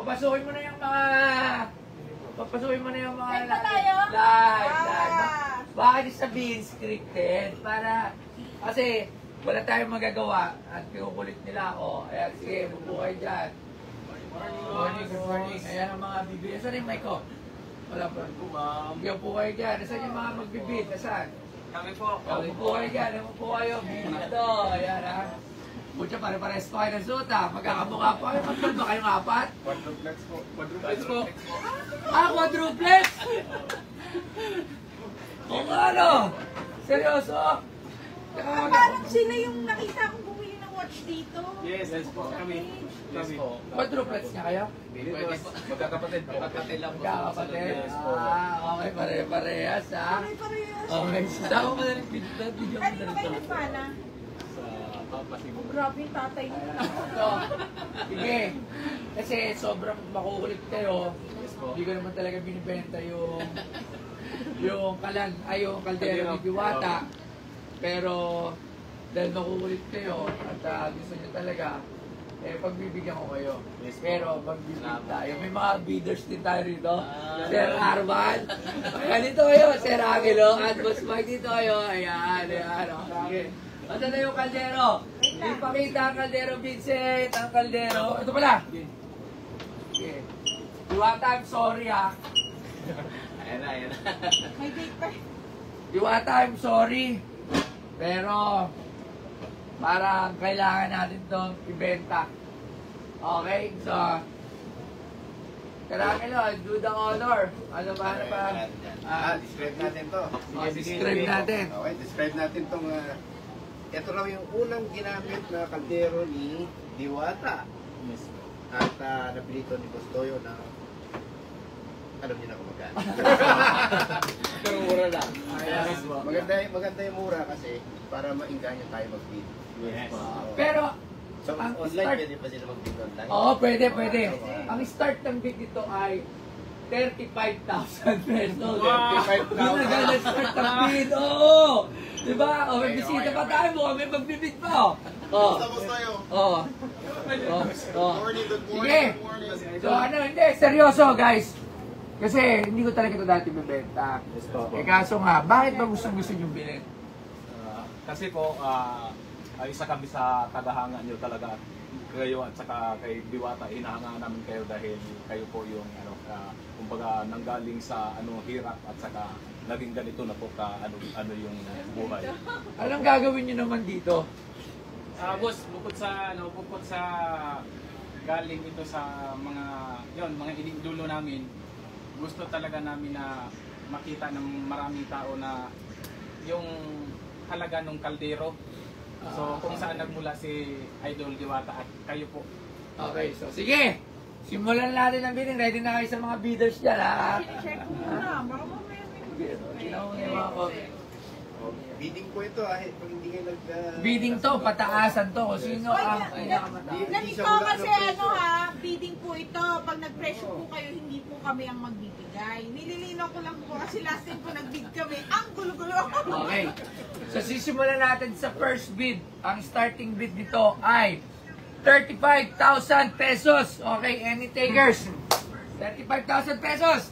Papasukin mo na yung mga... Papasukin mo na yung mga... Live ba tayo? Live. Bakit sabihin scripted? Para... Kasi wala tayong magagawa at pinukulit nila ako. Ayan, sige, bupo kayo dyan. Good morning. Ayan ang mga bibig. Saan yung mic ko? Wala pa. Sige, upo kayo dyan. Saan yung mga magbibig? Saan? Kami po. Upo kayo dyan. Upo kayo. Dito. Ayan ha. Pucha, pare-pares pa kayo ng suit ha. Magkakamukha po kayo. Magkal ba kayong apat? Quadruplex po. Quadruplex po. Quadruplex! O ano? Seryoso? Parang sila yung nakita kong bumili ng watch dito. Yes po. Kami. Yes po. Quadruplex nga kayo? Pwede po. Magkakapatid po. Magkakapatid lang po. Magkakapatid? Yes po. Okay, pare-parehas ha. Pare-parehas. Okay, saan mo na rin video mo na Kanino rin kayo to? nagpana? Sa papasibo. Grabe yung tatay niyo. So, sige. Kasi sobrang makukulit kayo. Yes po. Hindi ko naman talaga binibenta yung kaldero ni Diwata. Pero dahil makukulit kayo at gusto nyo talaga, pagbibigyan ko kayo. Yes, Pero magbibigyan tayo. May mga bidders din tayo rito. Sir Arman. Ayan, dito kayo. Sir Angelo. At Boss Mike dito kayo. Ayan. Okay. Ito na yung kaldero. Ipakita ang kaldero, Vincent. Ang kaldero. Ito pala. Okay. Diwata, I'm sorry ha. Ayan na. May date pa. Diwata, I'm sorry. Pero, parang kailangan natin itong ibenta. Okay? So, Karangelo, do the honor. Ano ba? Describe natin to. Describe natin. Okay, describe natin tong... ito raw yung unang ginamit na kaldero ni Diwata. Yes po. At napilito ni Custodio na... Alam niyo na kung magkano. Pero mura lang. Yes, maganda yung mura kasi para maingganyo tayo mag-bid. Yes po. Pero, So, ang online start... pwede pa sila mag-bid online? Oo, pwede. Ang start ng bid dito ay 35,000 pesos. Wow! 35,000. Yun na gano'n start ng bid. Oo! Diba? O, may bisita pa tayo mo. May magbibid pa. Oo. Tapos tayo. Oo. Morning, good Sige. morning, good morning. So hindi, seryoso guys. Kasi hindi ko talaga ito dati bibenta. Yes po. Kaso nga, bakit ba gusto nyo bilhin? Kasi po, isa kami sa tagahanga nyo talaga. Kayo at saka kay Diwata, hinahanga namin kayo dahil kayo po yung kumbaga nanggaling sa hirap at saka naging ganito na po ano yung buhay. Anong gagawin nyo naman dito? Boss, bukod sa galing ito sa mga inidulo namin, gusto talaga namin na makita ng maraming tao na yung halaga ng kaldero. So kung saan nagmula si Idol Diwata at kayo po. Okay, so sige! Simulan natin ang bidding. Ready na kayo sa mga bidders dyan, ha? Check ko muna. Baka mamaya may Tingnan mo yung mga comment. Bidding po ito pag hindi kayo Bidding to, pataasan to. Kung sino ang pinakamataas. Ganito kasi bidding po ito. Pag nag-presyo po kayo, hindi po kami ang magbibigay. Nililinaw ko lang po kasi last time po nag-bid kami. Ang gulo-gulo. Okay. So sisimulan natin sa first bid. Ang starting bid nito ay 35,000 pesos. Okay, any takers? 35,000 pesos.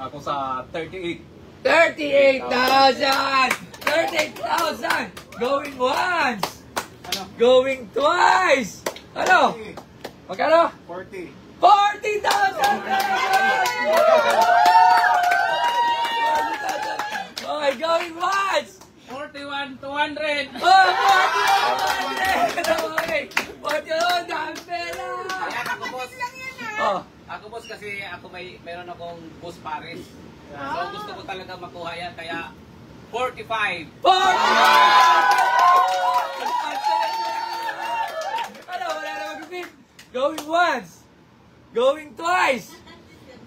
Ako sa 38. 38,000! 38,000! Going once! Going twice! Ano? Magkano? 40. 40,000 pesos! Okay, going once! 41,200! Oh, 41,200! Okay, 41,000 dami pera! Kaya ako boss, Oh, ako boss kasi mayroon akong Boss Paris. So gusto ko talaga makuha yan kaya 45. 40! Ano, wala na mag-bid? Going once! Going twice!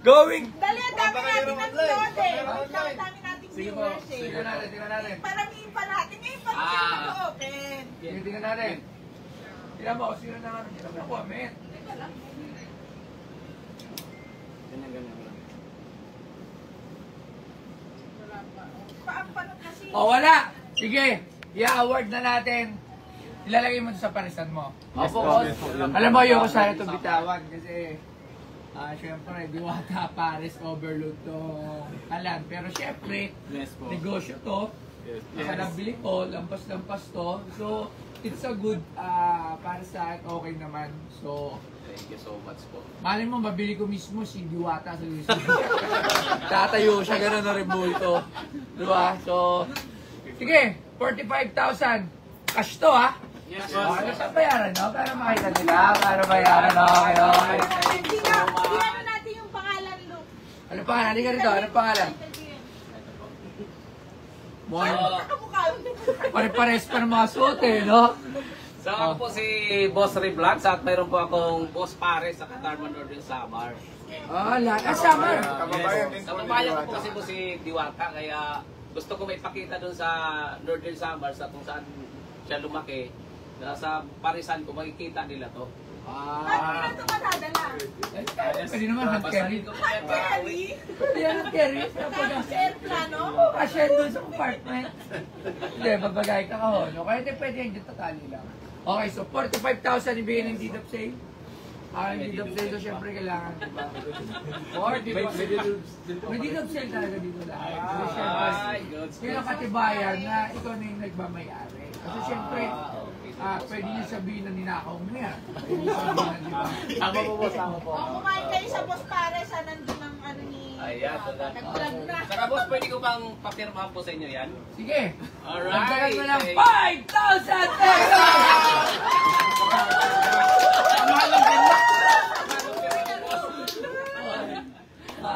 Going... Dali, dami natin ang load eh. Dami nating viewers eh. Tingnan natin. Paramihin pa natin. Ngayon pa natin ito open. Tingnan natin. Tingnan mo, sino na natin. Tingnan mo na comment. Ganyan. Paano kasi? O, wala! Sige, i-award na natin ilalagay mo sa parisan mo. Yes, Opo, boss. Yes, po. alam mo, ayoko sana ito bitawan kasi syempre, Diwata, Paris, overload to kalan. Pero syempre, Yes po. negosyo to. Yes. Nakalabili ko, lampas-lampas to. So, it's a good, para sa akin, okay naman. So, Thank you so much po. malay mo, mabili ko mismo si Diwata sa Luis. Tatayo siya, gano'n na rin bulto. Diba? So, sige, 45,000. Cash to, ha? Yes, Ano boss. sa bayaran, no? Para makita nila, para bayaran, no? Kayo. Hindi na natin yung pangalan, Luke. Ano pangalan? Halika rito, ano pangalan? Boy, Nakamukha yun. pare-pares pa ng mga suot, eh, no? So ako po si Boss Ray Vlogs at mayroon po akong Boss Pares sa Katarman Northern Samar. Summer. Kababayan din Sa po ni babayan ko po Diwata. kasi po si Diwata kaya gusto ko may pakita doon sa Northern Samar sa kung saan siya lumaki. Sa Parisan ko makikita nila to. Ano na ito matadala? Pwede naman hand-carry. Basahin ko po yan para Carry? Pwede yan hand-carry. Tapos airplano? Kasi doon sa compartment. Hindi, babagay ka kahon. Kaya hindi pwede yung dito tatali lang. Okay, so 45,000 ibigay ng deed of sale. Yung deed of sale, so syempre kailangan, diba? Or, di ba? May deed of sale talaga dito lahat. Kasi syempre, Ay, good. yun ang katibayan na ikaw na yung nagmamayari. Kasi syempre, pwede niyo sabihin na ninakaw mo yan. Pwede niyo sabihin na, di ba? Tama po, boss. Tama po. O kumain kayo sa Boss Pares, nandun ang ano ni... Ayan, Nag-vlog na. Saka boss, pwede ko bang papirmahan po sa inyo yan? Sige. Alright. Dagdagan mo ng 5,000 pesos!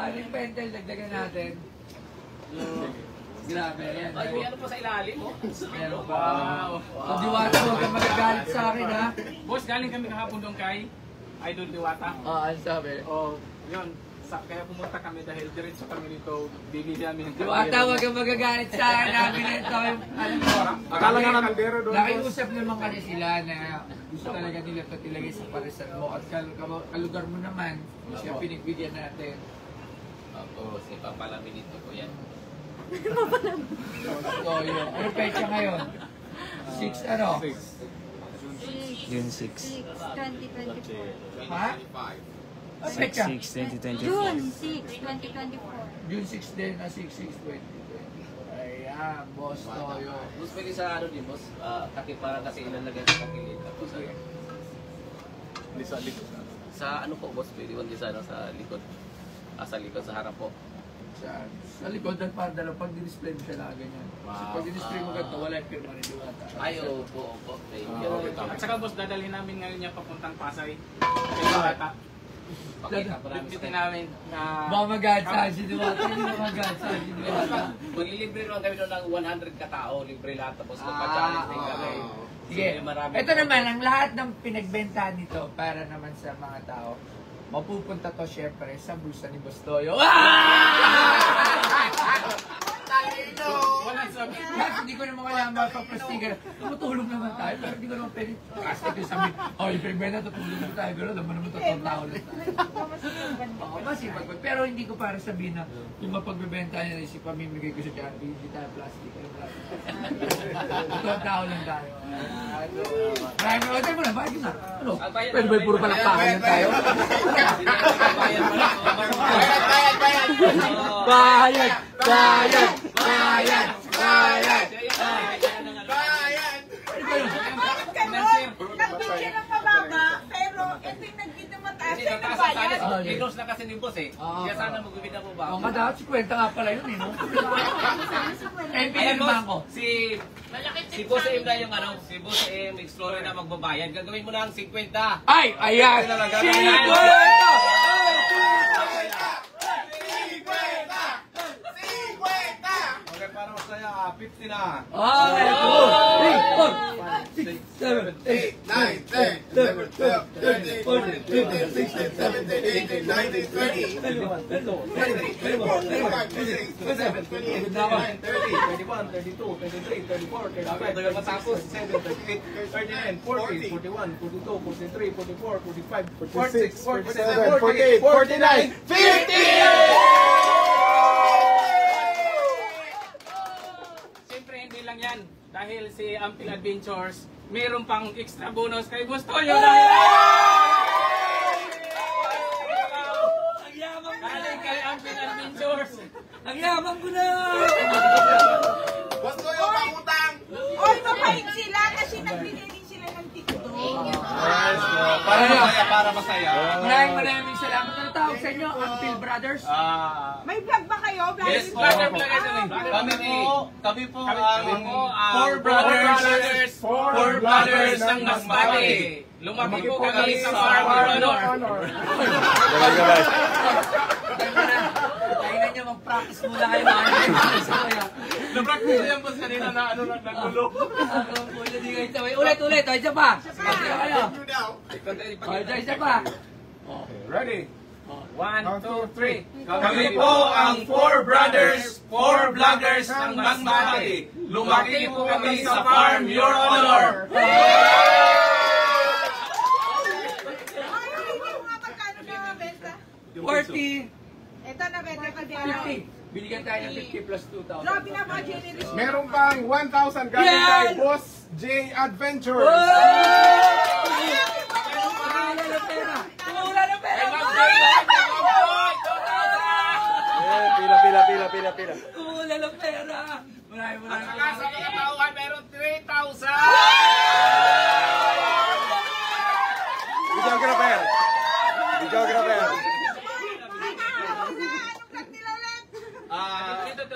Yung pentel, dagdagan natin. Grabe, yan. Ay, may ano pa sa ilalim mo? Meron pa. So, Diwata, huwag kang magagalit sa akin, ha? Boss, galing kami kahapon doon kay Idol Diwata. Ano sabi? Oh, yun. Kaya pumunta kami dahil diretso kami dito. Bibili namin ng Diwata, huwag kang magagalit sa akin. Namin ito yung, ano mo, Akala nga namin kaldero doon, boss. nakiusap naman kasi sila na gusto talaga nila ito tilagay sa parisan mo. At kalugar mo naman, siya pinagbigyan natin. Opo, si Papalamin dito po yan. So, yun. Ano pecha ngayon? 6 ano? June 6. 2024. Ha? Ano pecha? 2024. June 6, 2024. June 6 din na 6/6/2020. Ayan, boss Toyo. Boss, pwede sa ano din, boss? Para kasi ilalagay sa kakilid. Tapos, Hindi sa likod. sa ano po, boss? Pwede mo din sa, ano, sa likod. Sa likod, sa harap po. Sa likod at para dalaw, pag dinisplay mo siya na ganyan. Kasi pag dinisplay mo ganito, wala yung pirma ni Diwata. Ay, opo. Thank you. At saka boss, dadalhin namin ngayon niya papuntang Pasay. Kay Diwata. Pakita po namin sa Bibitin namin na... Baka mag-adsaan si Diwata. Hindi ba mag-adsaan si Diwata? Maglilibre naman kami doon ng 100 katao. Libre lahat. Tapos magpa-challenge din kami. Sige, ito naman, ang lahat ng pinagbentahan nito para naman sa mga tao, mapupunta to syempre sa bulsa ni Boss Toyo. Walang sabi. Kahit hindi ko naman kailangan mapaplastigan. Tumutulong naman tayo, pero hindi ko naman pwede. Kasi ko sabihin, yung pinagbenta, tutulong mo tayo. Pero naman naman totoong tao lang tayo. Oo, masipag. Pero hindi ko para sabihin na yung mapagbebenta niya, si pamimigay ko sa charity, hindi tayo plastic. Totoong tao lang tayo. Maraming order mo na, bakit na? Ano? Pwede ba yung puro palakpakan lang tayo? Bayad! Bayad! Bayad! Bayad! Bakit gano'n? Nagbigyan ng mababa, pero ito yung nagbigyan ng mataas. Kasi Sa'yo nataas ang nagbayad. sana. Pinos na kasi ni boss eh. Kaya sana magbibigay po ba? Oo nga dapat, 50 nga pala yun eh, no? Eh, pinirmahan ko. Si Boss M na yung ano, si Boss M Explorer na magbabayad. Gagawin mo na ang 50. Ay! Ayan! Sino Okay, para masaya, 50 na. Okay, 2, 3, 4, 5, 6, 7, 8, 9, 10, 11, 12, 13, 14, 15, 16, 17, 18, 19, 20, 21, 22, 23, 34, 35, 37, 38, 39, 40, 41, 42, 43, 44, 45, 46, 47, 48, 49, 50! Siyempre, hindi lang yan. Dahil si Ampil Adventures, mayroon pang extra bonus kay gusto nyo na. Ang yaman ko na! Galing kay Ampil Adventures. Ang yaman ko na! Gusto yung pangutang! Oy, mabait sila kasi nagbigay din sila ng TikTok. Para masaya. Maraming salamat. Ano tawag sa inyo? Ampil Brothers? May vlog ba kayo? Vlog Yes, din po. ba? Kami po Four brothers ng Masbate. Lumaki po kami sa Farm Honor. Kailan nyo mag-practice muna kayo. Na-practice yan po kanina na nagulo. Ulit. Isa pa. Isa pa. Ready? 1, 2, 3. Kami po ang Four Brothers, Four Vloggers ng Masbate. Lumaki po kami sa Farm Your Honor. Magkano na benta? 40. Ito na benta pa din. 50. Binigyan tayo ng 50 plus 2,000. Grabe na mga generous. Meron pang 1,000 galing Yan! kay Boss J Adventures. Wala na pera! Pila. Wala na pera! Maraming Sa mga tauhan, meron 3,000. Videographer.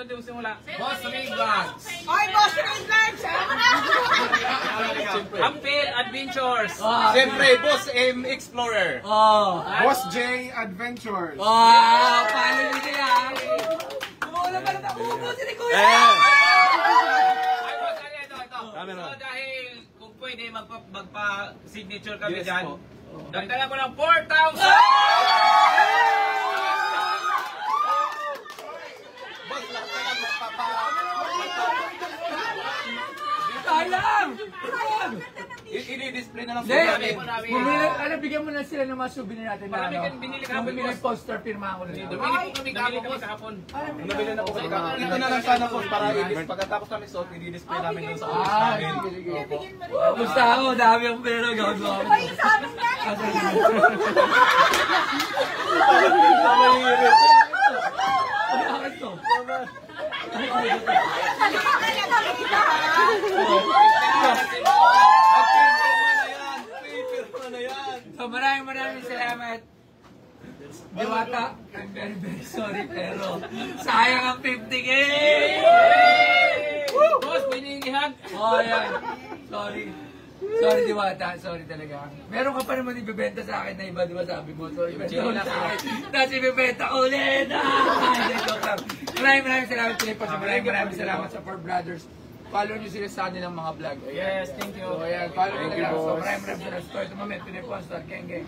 Ito simula. Boss Ray Vlogs. Oy, boss, ring vlogs! Ampil Adventures. Siyempre, Boss M Explorer. Boss J Adventures. Paano nyo niya? Wala pa na ubusin ni Kuya! Ay, boss, ito. So, dahil kung pwede magpa-signature kami Yes, dyan, po. dagdagan ko ng 4,000! Sayang! I-display na lang po Hindi! namin. Bigyan mo na sila ng mga souvenir natin na Marami ano. kang binili kahapon, Yung boss. poster, pirma ko na yun. Bumili kami kahapon. Nabili na po kayo. Ito na lang sana po para pagkatapos kami suot, i-display namin doon sa office namin. Sige. Gusto ako, dami ang pera gagawa ko. Oy, sa amin na! Bakit to? So maraming salamat. Diwata, I'm very sorry pero sayang ang 50K! Boss, pwede yung ihag. Oh, yan. Sorry Diwata, sorry talaga. Meron ka pa naman ibibenta sa akin na iba, di ba sabi mo? Sorry, benta ulit sa akin. Tapos ibibenta ulit! Joke lang. Maraming salamat Pilipos. Maraming salamat sa Four Brothers. Follow nyo sila sa kanilang mga vlog. Yes, thank you. So, ayan, follow nyo lang. So, maraming salamat. Ito moment, Pilipos. Geng! Geng!